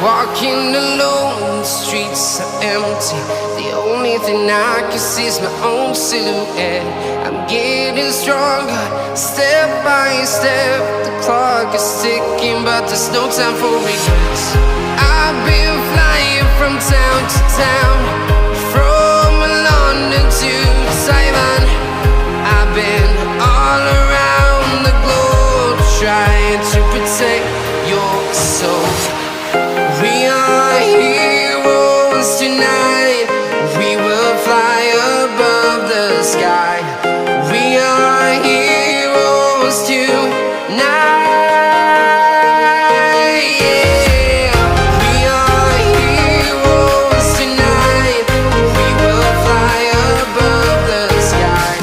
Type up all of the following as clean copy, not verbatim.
Walking alone, the streets are empty. The only thing I can see is my own silhouette. I'm getting stronger, step by step. The clock is ticking, but there's no time for regrets. I've been flying from town to town, from London to Taiwan. I've been all around the globe, trying to protect your soul. We are heroes tonight. We will fly above the sky. We are heroes tonight. Yeah. We are heroes tonight. We will fly above the sky.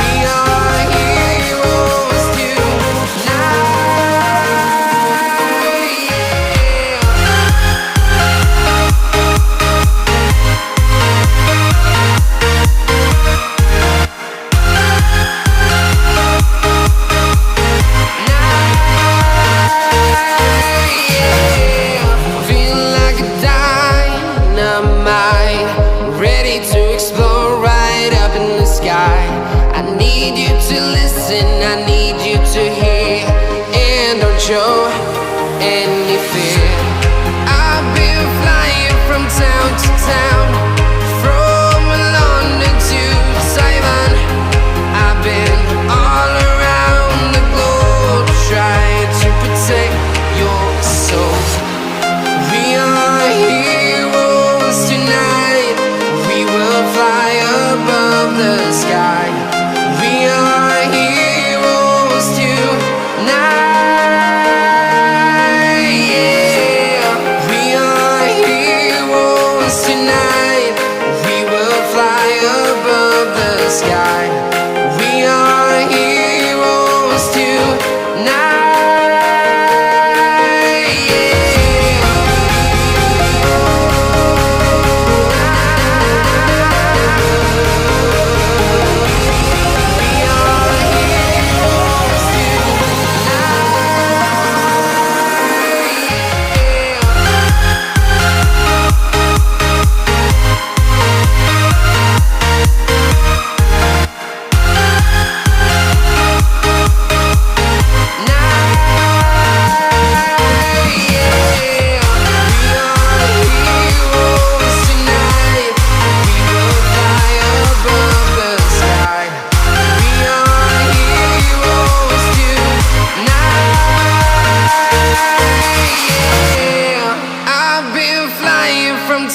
We are heroes tonight. I need you to listen, I need you to hear, and don't show any fear. I've been flying from town to town, from London to Taiwan. I've been all around the globe, trying to protect your soul. We are heroes tonight. We will fly above the sky. We are heroes tonight. Yeah. We are heroes tonight. We will fly above the sky. We are heroes tonight.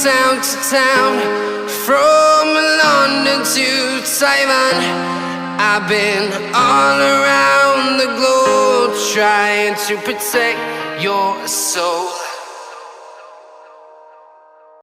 Town to town, from London to Taiwan. I've been all around the globe, trying to protect your soul.